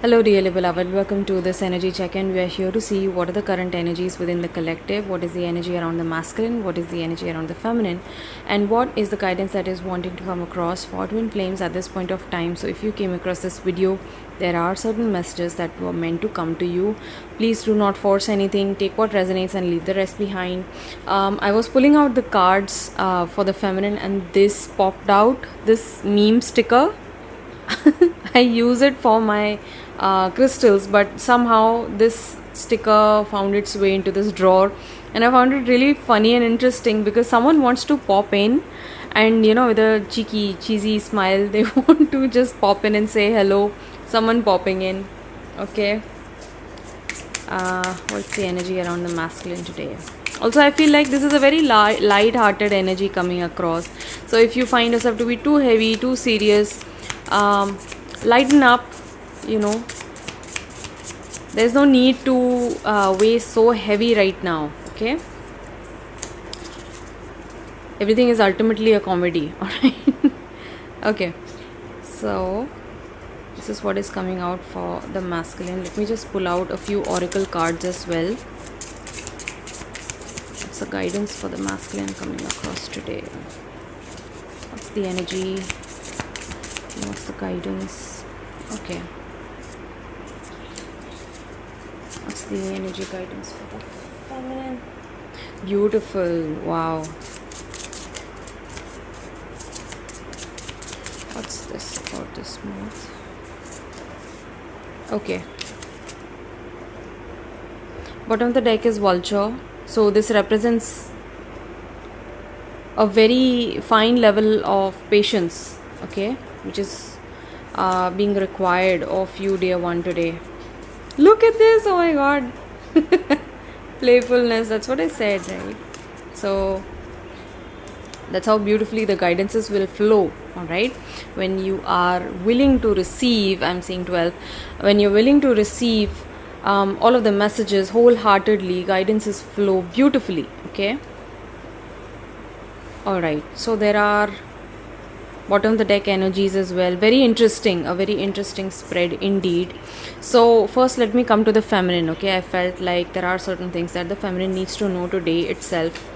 Hello, dearly beloved. Welcome to this energy check-in. We are here to see what are the current energies within the collective, what is the energy around the masculine, what is the energy around the feminine, and what is the guidance that is wanting to come across for twin flames at this point of time. So if you came across this video, there are certain messages that were meant to come to you. Please do not force anything. Take what resonates and leave the rest behind. I was pulling out the cards for the feminine, and this popped out, this meme sticker. I use it for my crystals, but somehow this sticker found its way into this drawer, and I found it really funny and interesting because someone wants to pop in, and with a cheeky, cheesy smile, they want to just pop in and say hello. Someone popping in. Okay. What's the energy around the masculine today? Also, I feel like this is a very light-hearted energy coming across. So if you find yourself to be too heavy, too serious, lighten up. There's no need to weigh so heavy right now. Okay, everything is ultimately a comedy. All right. Okay, so this is what is coming out for the masculine. Let me just pull out a few oracle cards as well. What's the guidance for the masculine coming across today? What's the energy? What's the guidance? Okay. What's the energy guidance for the feminine? Beautiful. Wow. What's this about this month? Okay. Bottom of the deck is vulture. So this represents a very fine level of patience. Okay, which is being required of you, dear one, today. Look at this. Oh my god. Playfulness, that's what I said, right? So that's how beautifully the guidances will flow. All right, when you are willing to receive, I'm saying 12, when you're willing to receive all of the messages wholeheartedly, guidances flow beautifully. Okay, all right, so there are bottom of the deck energies as well. Very interesting, a very interesting spread indeed. So first let me come to the feminine. Okay, I felt like there are certain things that the feminine needs to know today itself,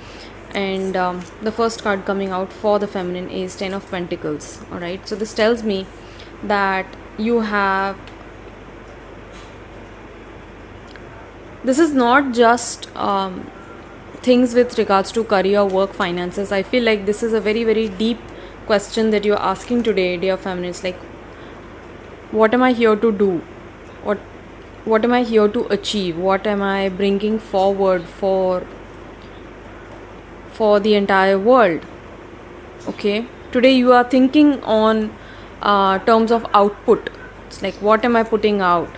and the first card coming out for the feminine is 10 of Pentacles. All right, so this tells me that you have, this is not just things with regards to career, work, finances. I feel like this is a very, very deep question that you're asking today, dear feminine. It's like, what am I here to do? What am I here to achieve? What am I bringing forward for the entire world? Okay, today you are thinking on terms of output. It's like, what am I putting out?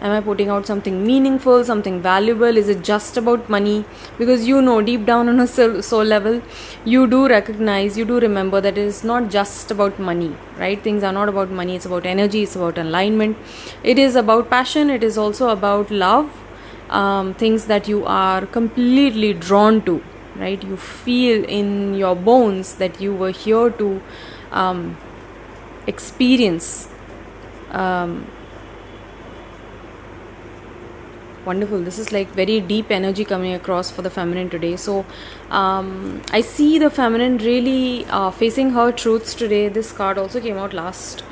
Am I putting out something meaningful, something valuable? Is it just about money? Because deep down on a soul level, you do recognize, you do remember that it is not just about money, right? Things are not about money. It's about energy. It's about alignment. It is about passion. It is also about love. Things that you are completely drawn to, right? You feel in your bones that you were here to experience. Wonderful. This is like very deep energy coming across for the feminine today. So I see the feminine really facing her truths today. This card also came out last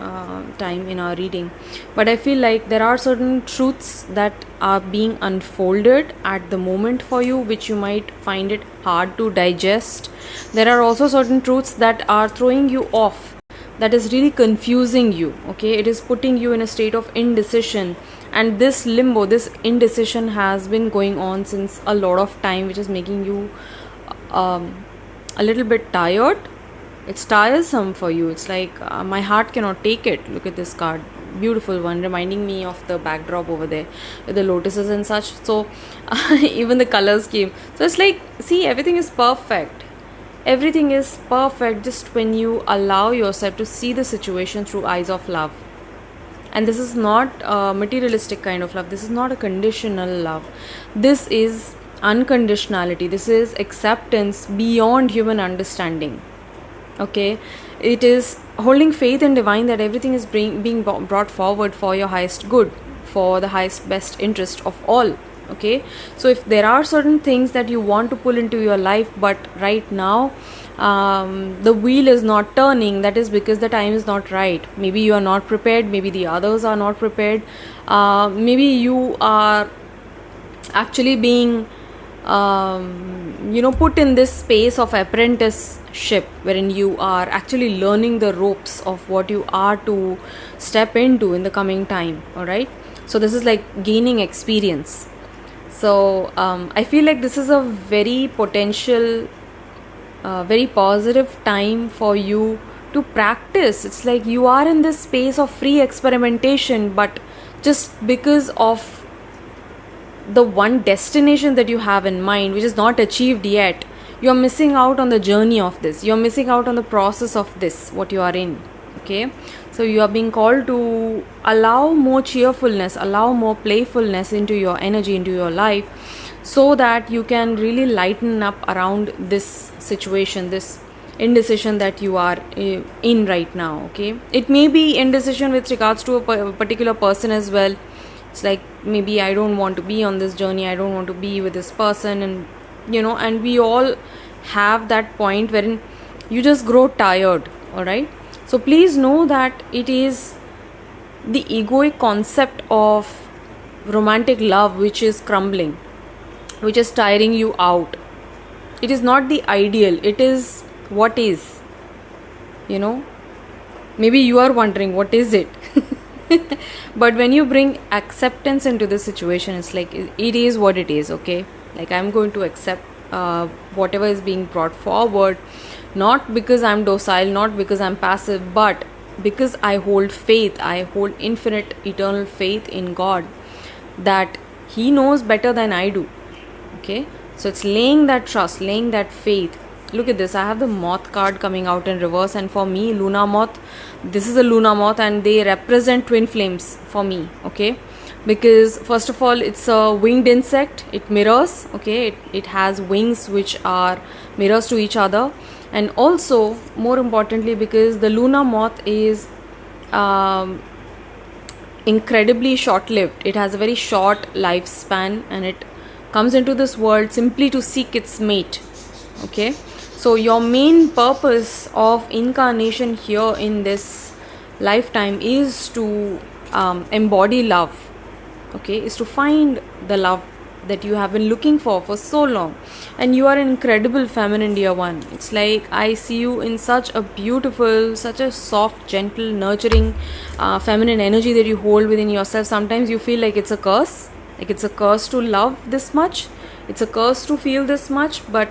time in our reading, but I feel like there are certain truths that are being unfolded at the moment for you, which you might find it hard to digest. There are also certain truths that are throwing you off, that is really confusing you. Okay, it is putting you in a state of indecision, and this limbo, this indecision has been going on since a lot of time, which is making you a little bit tired. It's tiresome for you. It's like my heart cannot take it. Look at this card, beautiful one, reminding me of the backdrop over there with the lotuses and such. So even the colors came. So it's like, see, everything is perfect. Everything is perfect just when you allow yourself to see the situation through eyes of love. And this is not a materialistic kind of love. This is not a conditional love. This is unconditionality. This is acceptance beyond human understanding. Okay, it is holding faith in divine that everything is being brought forward for your highest good, for the highest best interest of all. Okay, so if there are certain things that you want to pull into your life, but right now the wheel is not turning, that is because the time is not right. Maybe you are not prepared, maybe the others are not prepared, maybe you are actually being put in this space of apprenticeship wherein you are actually learning the ropes of what you are to step into in the coming time. All right, so this is like gaining experience. So I feel like this is a very potential, very positive time for you to practice. It's like you are in this space of free experimentation, but just because of the one destination that you have in mind, which is not achieved yet, you're missing out on the journey of this. You're missing out on the process of this, what you are in. Okay, so you are being called to allow more cheerfulness, allow more playfulness into your energy, into your life, so that you can really lighten up around this situation, this indecision that you are in right now. Okay, it may be indecision with regards to a particular person as well. It's like, maybe I don't want to be on this journey, I don't want to be with this person, and and we all have that point wherein you just grow tired. All right, so please know that it is the egoic concept of romantic love which is crumbling, which is tiring you out. It is not the ideal, it is what is. Maybe you are wondering what is it. But when you bring acceptance into the situation, it's like it is what it is. Okay, like I'm going to accept whatever is being brought forward, not because I'm docile, not because I'm passive, but because I hold faith. I hold infinite eternal faith in God that He knows better than I do. Okay, so it's laying that trust, laying that faith. Look at this, I have the moth card coming out in reverse, and for me, Luna moth, this is a Luna moth, and they represent twin flames for me. Okay, because first of all, it's a winged insect, it mirrors. Okay, it has wings which are mirrors to each other, and also more importantly, because the Luna moth is incredibly short-lived. It has a very short lifespan, and it comes into this world simply to seek its mate. Okay, so your main purpose of incarnation here in this lifetime is to embody love. Okay, is to find the love that you have been looking for so long. And you are an incredible feminine, dear one. It's like I see you in such a beautiful, such a soft, gentle, nurturing feminine energy that you hold within yourself. Sometimes you feel like it's a curse, like it's a curse to love this much, it's a curse to feel this much. But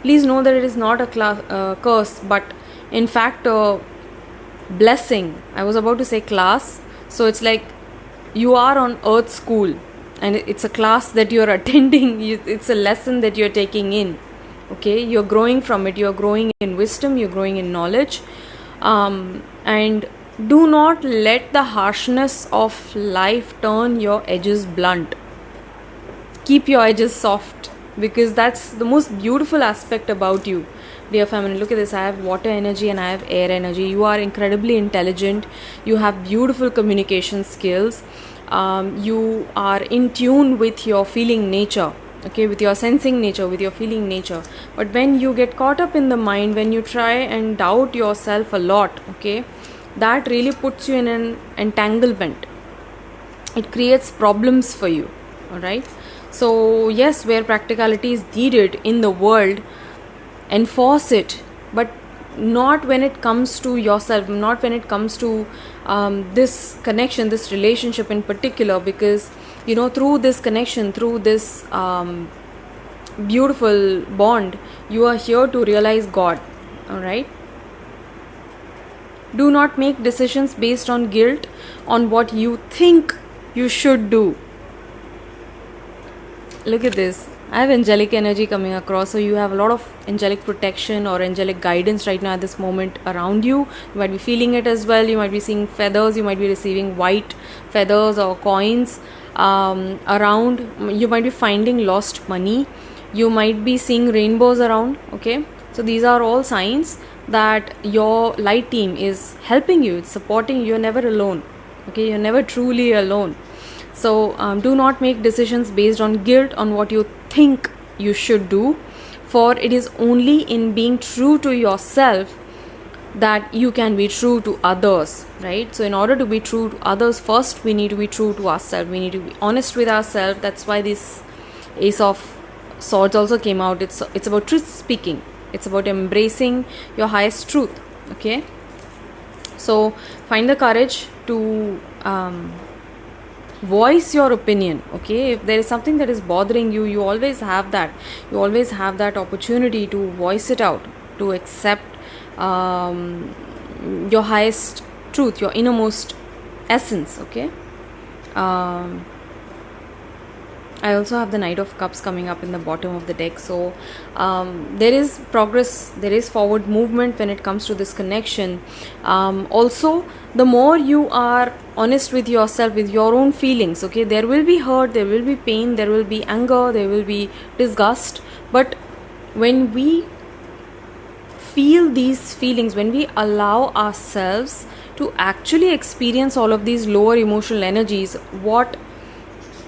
please know that it is not a curse, but in fact a blessing. I was about to say class. So it's like you are on earth school, and it's a class that you're attending. It's a lesson that you're taking in. Okay, you're growing from it, you're growing in wisdom, you're growing in knowledge, and do not let the harshness of life turn your edges blunt. Keep your edges soft, because that's the most beautiful aspect about you, dear feminine. Look at this, I have water energy and I have air energy. You are incredibly intelligent, you have beautiful communication skills, you are in tune with your feeling nature. Okay, with your sensing nature, with your feeling nature. But when you get caught up in the mind, when you try and doubt yourself a lot, okay, that really puts you in an entanglement. It creates problems for you. All right, so yes, where practicality is needed in the world, enforce it, but not when it comes to yourself, not when it comes to this connection, this relationship in particular, because through this connection, through this beautiful bond, you are here to realize God. All right, do not make decisions based on guilt, on what you think you should do. Look at this, I have angelic energy coming across. So you have a lot of angelic protection or angelic guidance right now at this moment around you. You might be feeling it as well. You might be seeing feathers, you might be receiving white feathers or coins around. You might be finding lost money, you might be seeing rainbows around. Okay, So these are all signs that your light team is helping you, it's supporting you. You're never alone. Okay, you're never truly alone. So do not make decisions based on guilt, on what you think you should do, for it is only in being true to yourself that you can be true to others, right? So in order to be true to others, first we need to be true to ourselves. We need to be honest with ourselves. That's why this Ace of Swords also came out. It's about truth speaking. It's about embracing your highest truth. Okay, so find the courage to voice your opinion. Okay, if there is something that is bothering you, you always have that opportunity to voice it out, to accept your highest truth, your innermost essence. Okay, I also have the Knight of Cups coming up in the bottom of the deck. So there is progress, there is forward movement when it comes to this connection. Also, the more you are honest with yourself, with your own feelings, okay, there will be hurt, there will be pain, there will be anger, there will be disgust. But when we feel these feelings, when we allow ourselves to actually experience all of these lower emotional energies, what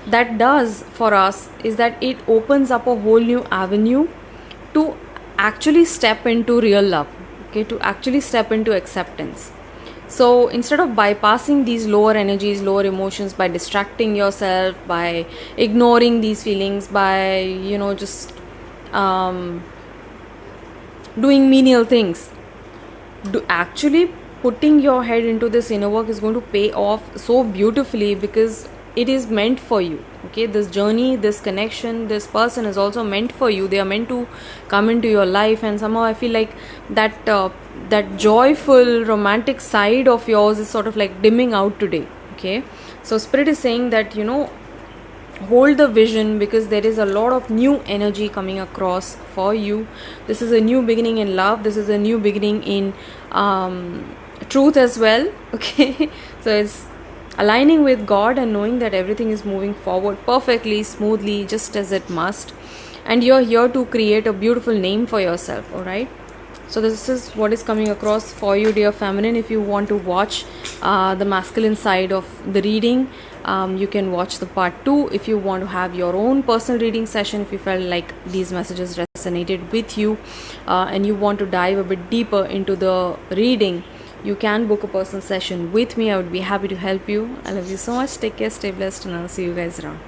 that does for us is that it opens up a whole new avenue to actually step into real love, okay, to actually step into acceptance. So instead of bypassing these lower energies, lower emotions, by distracting yourself, by ignoring these feelings, by just doing menial things, actually putting your head into this inner work is going to pay off so beautifully, because it is meant for you. Okay, this journey, this connection, this person is also meant for you. They are meant to come into your life, and somehow I feel like that joyful romantic side of yours is sort of like dimming out today. Okay, so spirit is saying that hold the vision, because there is a lot of new energy coming across for you. This is a new beginning in love. This is a new beginning in truth as well. Okay, so it's aligning with God and knowing that everything is moving forward perfectly, smoothly, just as it must. And you're here to create a beautiful name for yourself. All right, so this is what is coming across for you, dear feminine. If you want to watch the masculine side of the reading, you can watch the part 2. If you want to have your own personal reading session, if you felt like these messages resonated with you and you want to dive a bit deeper into the reading, you can book a personal session with me. I would be happy to help you. I love you so much. Take care, stay blessed, and I'll see you guys around.